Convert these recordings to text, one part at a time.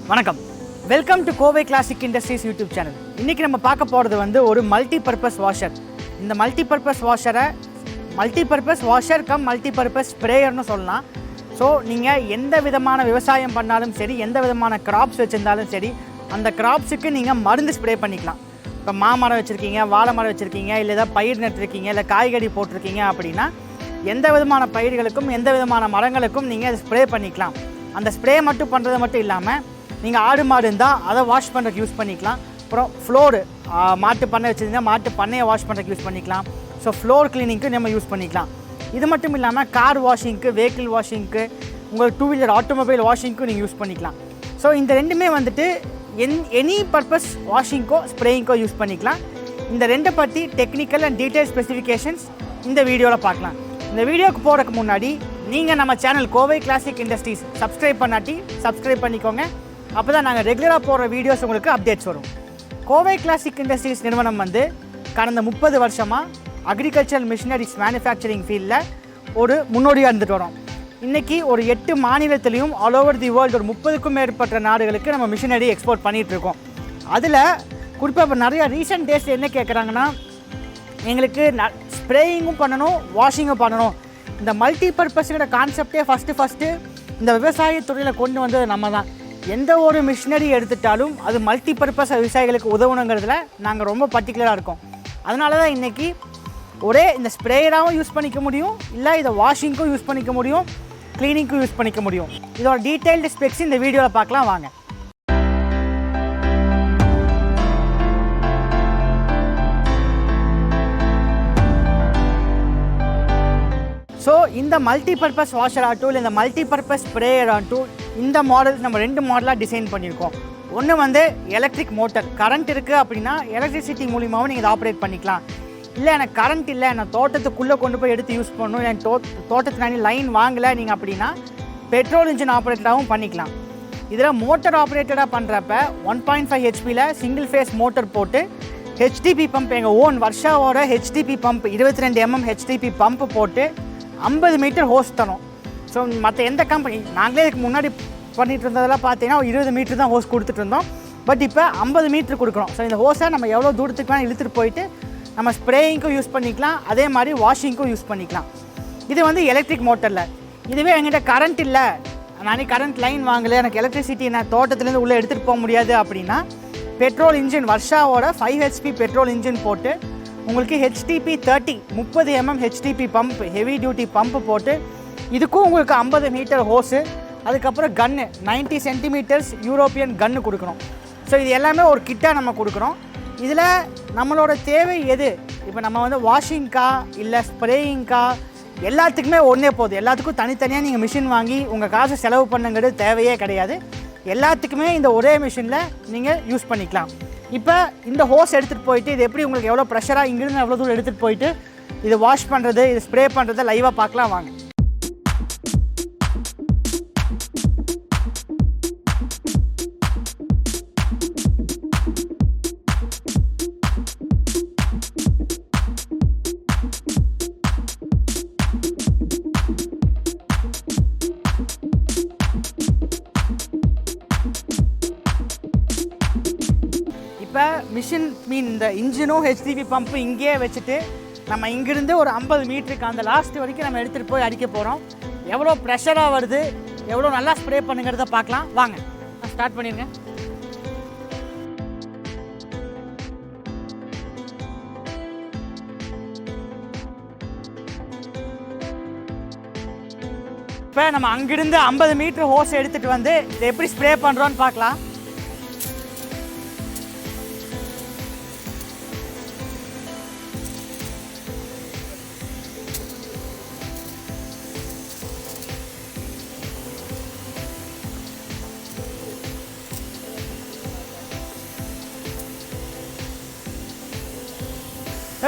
வணக்கம், welcome to Kovai classic industries YouTube channel. இன்றைக்கி நம்ம பார்க்க போகிறது வந்து ஒரு மல்டிபர்பஸ் வாஷர். இந்த மல்டிபர்பஸ் வாஷரை மல்டிபர்பஸ் வாஷர் கம் மல்டிபர்பஸ் ஸ்ப்ரேயர்னு சொல்லலாம். ஸோ நீங்கள் எந்த விதமான விவசாயம் பண்ணாலும் சரி, எந்த விதமான கிராப்ஸ் வச்சுருந்தாலும் சரி, அந்த கிராப்ஸுக்கு நீங்கள் மருந்து ஸ்ப்ரே பண்ணிக்கலாம். இப்போ மாமரம் வச்சுருக்கீங்க, வாழை மரம் வச்சுருக்கீங்க, இல்லை ஏதாவது பயிர் நட்டுருக்கீங்க, இல்லை காய்கறி போட்டிருக்கீங்க அப்படின்னா எந்த விதமான பயிர்களுக்கும் எந்த விதமான மரங்களுக்கும் நீங்கள் அதை ஸ்ப்ரே பண்ணிக்கலாம். அந்த ஸ்ப்ரே மட்டும் பண்ணுறது மட்டும் இல்லாமல் நீங்கள் ஆடு மாடு இருந்தால் அதை வாஷ் பண்ணுறதுக்கு யூஸ் பண்ணிக்கலாம். அப்புறம் ஃப்ளோரு மாட்டு பண்ணை வச்சுருந்தீங்கன்னா மாட்டு பண்ணையை வாஷ் பண்ணுறதுக்கு யூஸ் பண்ணிக்கலாம். ஸோ ஃப்ளோர் கிளீனிங்க்கு நம்ம யூஸ் பண்ணிக்கலாம். இது மட்டும் இல்லாமல் கார் வாஷிங்க்கு, வெஹிக்கிள் வாஷிங்க்கு, உங்களுக்கு டூ வீலர் ஆட்டோமொபைல் வாஷிங்க்கும் நீங்கள் யூஸ் பண்ணிக்கலாம். ஸோ இந்த ரெண்டுமே வந்துட்டு எனி பர்பஸ் வாஷிங்க்கோ ஸ்ப்ரேயிங்க்கோ யூஸ் பண்ணிக்கலாம். இந்த ரெண்டை பற்றி டெக்னிக்கல் அண்ட் டீட்டெயில் ஸ்பெசிஃபிகேஷன்ஸ் இந்த வீடியோவில் பார்க்கலாம். இந்த வீடியோக்கு போகிறதுக்கு முன்னாடி நீங்கள் நம்ம channel Kovai classic industries subscribe பண்ணாட்டி சப்ஸ்கிரைப் பண்ணிக்கோங்க. அப்போ தான் நாங்கள் ரெகுலராக போடுற வீடியோஸ் உங்களுக்கு அப்டேட்ஸ் வரும். கோவை கிளாசிக் இண்டஸ்ட்ரீஸ் நிறுவனம் வந்து கடந்த 30 வருஷமாக அக்ரிகல்ச்சரல் மிஷினரிஸ் மேனுஃபேக்சரிங் ஃபீல்டில் ஒரு முன்னோடியாக இருந்துட்டு வரோம். இன்றைக்கி ஒரு 8 மாநிலத்திலையும் ஆல் ஓவர் தி வேர்ல்டு ஒரு 30க்கும் மேற்பட்ட நாடுகளுக்கு நம்ம மிஷினரி எக்ஸ்போர்ட் பண்ணிகிட்ருக்கோம். அதில் குறிப்பாக இப்போ நிறையா ரீசெண்ட் டேஸில் என்ன கேட்குறாங்கன்னா, எங்களுக்கு ஸ்ப்ரேயிங்கும் பண்ணணும், வாஷிங்கும் பண்ணணும். இந்த மல்டிபர்பஸுங்கிற கான்செப்டே ஃபஸ்ட்டு இந்த விவசாயத்துறையில் கொண்டு வந்தது நம்ம தான். எந்த ஒரு மிஷினரி எடுத்துட்டாலும் அது மல்டிபர்பஸ் விவசாயிகளுக்கு உதவணுங்கிறதுல நாங்கள் ரொம்ப பர்டிகுலராக இருக்கோம். அதனால தான் இன்றைக்கி ஒரே இந்த ஸ்ப்ரேயராகவும் யூஸ் பண்ணிக்க முடியும், இல்லை இதை வாஷிங்க்கும் யூஸ் பண்ணிக்க முடியும், க்ளீனிங்க்கும் யூஸ் பண்ணிக்க முடியும். இதோட டீட்டெயில்டு ஸ்பெக்ஸ் இந்த வீடியோவில் பார்க்கலாம் வாங்க. ஸோ இந்த மல்டிபர்பஸ் வாஷர் ஆகட்டும், இல்லை இந்த மல்டிபர்பஸ் ஸ்ப்ரேயர் ஆகட்டும், இந்த மாடல் நம்ம 2 மாடலாக டிசைன் பண்ணியிருக்கோம். ஒன்று வந்து எலக்ட்ரிக் மோட்டர், கரண்ட் இருக்குது அப்படின்னா எலக்ட்ரிசிட்டி மூலியமாகவும் நீங்கள் இதை ஆப்ரேட் பண்ணிக்கலாம். இல்லை எனக்கு கரண்ட் இல்லை, நான் தோட்டத்துக்குள்ளே கொண்டு போய் எடுத்து யூஸ் பண்ணணும், எனக்கு தோட்டத்துக்கு லைன் வாங்கலை நீங்கள் அப்படின்னா பெட்ரோல் இன்ஜின் ஆப்ரேட்டடாகவும் பண்ணிக்கலாம். இதில் மோட்டர் ஆப்ரேட்டடாக பண்ணுறப்ப 1.5 ஹெச்பியில் சிங்கிள் ஃபேஸ் மோட்டர் போட்டு ஹெச்டிபி பம்ப், எங்கள் ஓன் வர்ஷாவோட HTP pump 22 mm HTP pump போட்டு 50 மீட்டர் ஹோஸ் தரும். ஸோ மற்ற எந்த கம்பெனி, நாங்களே இதுக்கு முன்னாடி பண்ணிகிட்டு இருந்ததெல்லாம் பார்த்தீங்கன்னா 20 மீட்டர் தான் ஹோஸ் கொடுத்துட்டு இருந்தோம். பட் இப்போ 50 மீட்டர் கொடுக்குறோம். ஸோ இந்த ஹோஸை நம்ம எவ்வளோ தூரத்துக்கு வேணால் இழுத்துட்டு போயிட்டு நம்ம ஸ்ப்ரேயிங்க்கும் யூஸ் பண்ணிக்கலாம், அதே மாதிரி வாஷிங்க்கும் யூஸ் பண்ணிக்கலாம். இது வந்து எலக்ட்ரிக் மோட்டரில். இதுவே என்கிட்ட கரண்ட் இல்லை, நானே கரண்ட் லைன் வாங்கலை, எனக்கு எலக்ட்ரிசிட்டி நான் தோட்டத்துலேருந்து உள்ளே எடுத்துகிட்டு போக முடியாது அப்படின்னா பெட்ரோல் இன்ஜின் வர்ஷாவோட 5 ஹெச்பி பெட்ரோல் இன்ஜின் போட்டு உங்களுக்கு HTP 30 mm HTP pump, heavy duty pump போட்டு இதுக்கும் உங்களுக்கு 50 மீட்டர் ஹோஸு, அதுக்கப்புறம் கன்று 90 சென்டிமீட்டர்ஸ் யூரோப்பியன் கன்று கொடுக்கணும். ஸோ இது எல்லாமே ஒரு கிட்டாக நம்ம கொடுக்குறோம். இதில் நம்மளோட தேவை எது, இப்போ நம்ம வந்து வாஷிங்க்கா இல்லை ஸ்ப்ரேயிங்க்கா, எல்லாத்துக்குமே ஒன்றே போதும். எல்லாத்துக்கும் தனித்தனியாக நீங்கள் மிஷின் வாங்கி உங்கள் காசை செலவு பண்ணுங்கிறது தேவையே கிடையாது. எல்லாத்துக்குமே இந்த ஒரே மிஷினில் நீங்கள் யூஸ் பண்ணிக்கலாம். இப்போ இந்த ஹோஸ் எடுத்துகிட்டு போயிட்டு இது எப்படி உங்களுக்கு எவ்வளோ ப்ரெஷராக இங்கிருந்து எவ்வளோ தூரம் எடுத்துகிட்டு போயிட்டு இது வாஷ் பண்ணுறது, இது ஸ்ப்ரே பண்ணுறதை லைவாக பார்க்கலாம் வாங்க. இப்போ மிஷின் இந்த இன்ஜினும் ஹெச்டிபி பம்பு இங்கேயே வச்சுட்டு நம்ம இங்கிருந்து ஒரு 50 மீட்டருக்கு அந்த லாஸ்ட் வரைக்கும் நம்ம எடுத்துகிட்டு போய் அடிக்க போகிறோம். எவ்வளோ ப்ரெஷராக வருது, எவ்வளோ நல்லா ஸ்ப்ரே பண்ணுங்கிறத பார்க்கலாம் வாங்க. ஸ்டார்ட் பண்ணிடுங்க. இப்போ நம்ம அங்கிருந்து 50 மீட்டர் ஹோஸ் எடுத்துகிட்டு வந்து இதை எப்படி ஸ்ப்ரே பண்ணுறோன்னு பார்க்கலாம்.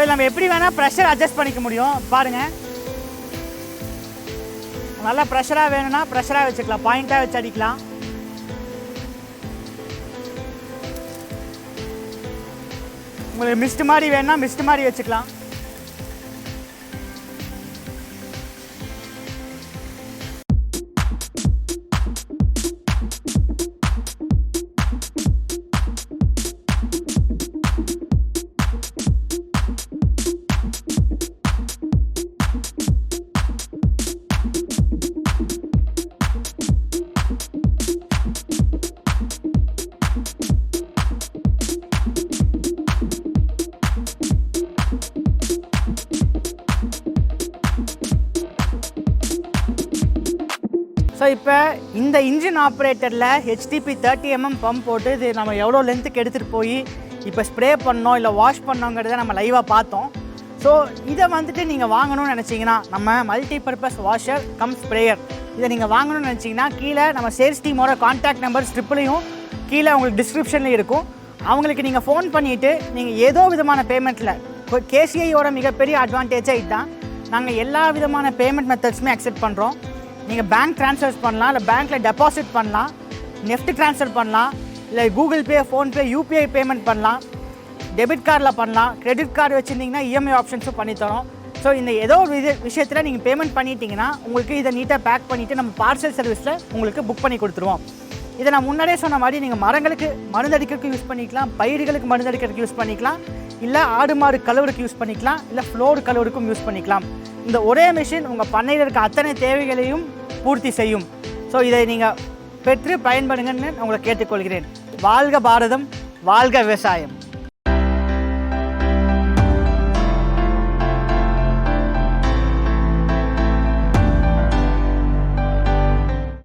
நம்ம எப்படி வேணால் ப்ரெஷர் அட்ஜஸ்ட் பண்ணிக்க முடியும். பாருங்கள், நல்லா ப்ரெஷராக வேணும்னா ப்ரெஷராக வச்சுக்கலாம், பாயிண்ட்டாக வச்சு அடிக்கலாம். உங்களுக்கு மிஸ்ட் மாதிரி வேணும்னா மிஸ்ட் மாதிரி வச்சுக்கலாம். இப்போ இந்த இன்ஜின் ஆப்ரேட்டரில் ஹெச்டிபி 30mm பம்ப் போட்டு இது நம்ம எவ்வளோ லென்த்துக்கு எடுத்துகிட்டு போய் இப்போ ஸ்ப்ரே பண்ணோம் இல்லை வாஷ் பண்ணோங்கிறத நம்ம லைவாக பார்த்தோம். ஸோ இதை வந்துட்டு நீங்கள் வாங்கணும்னு நினச்சிங்கன்னா நம்ம multi purpose washer come sprayer இதை நீங்கள் வாங்கணும்னு நினச்சிங்கன்னா கீழே நம்ம சேல்ஸ் டீமோட கான்டாக்ட் நம்பர் ஸ்ட்ரிப்லையும் கீழே உங்களுக்கு டிஸ்கிரிப்ஷன்லேயும் இருக்கும். அவங்களுக்கு நீங்கள் ஃபோன் பண்ணிவிட்டு நீங்கள் ஏதோ விதமான பேமெண்ட்டில் இப்போ கேசிஐயோட மிகப்பெரிய அட்வான்டேஜாக இதுதான். நாங்கள் எல்லா விதமான பேமெண்ட் மெத்தட்ஸுமே அக்செப்ட் பண்ணுறோம். நீங்கள் பேங்க் ட்ரான்ஸ்ஃபர்ஸ் பண்ணலாம், இல்லை பேங்க்கில் டெபாசிட் பண்ணலாம், நெஃப்ட் ட்ரான்ஸ்ஃபர் பண்ணலாம், இல்லை Google Pay, PhonePe, UPI payment பண்ணலாம், டெபிட் கார்டில் பண்ணலாம், கிரெடிட் கார்டு வச்சுருந்தீங்கன்னா இஎம்ஐ ஆப்ஷன்ஸும் பண்ணித்தரோம். ஸோ இந்த ஏதோ ஒரு விஷயத்தில் நீங்கள் பேமெண்ட் பண்ணிட்டீங்கன்னா உங்களுக்கு இதை நீட்டாக பேக் பண்ணிவிட்டு நம்ம பார்சல் சர்வீஸில் உங்களுக்கு புக் பண்ணி கொடுத்துருவோம். இதை நான் முன்னாடியே சொன்ன மாதிரி நீங்கள் மரங்களுக்கு மருந்தடிக்கிறதுக்கு யூஸ் பண்ணிக்கலாம், பயிர்களுக்கு மருந்தடிக்கிறதுக்கு யூஸ் பண்ணிக்கலாம், இல்லை ஆடு மாடு கழுவுறதுக்கு யூஸ் பண்ணிக்கலாம், இல்லை ஃப்ளோர் கழுவுறதுக்கும் யூஸ் பண்ணிக்கலாம். இந்த ஒரே மிஷின் உங்கள் பண்ணையில் இருக்க அத்தனை தேவைகளையும் பூர்த்தி செய்யும். ஸோ இதை நீங்கள் பெற்று பயன்படுங்கன்னு உங்களை கேட்டுக்கொள்கிறேன். வாழ்க பாரதம், வாழ்க விவசாயம்.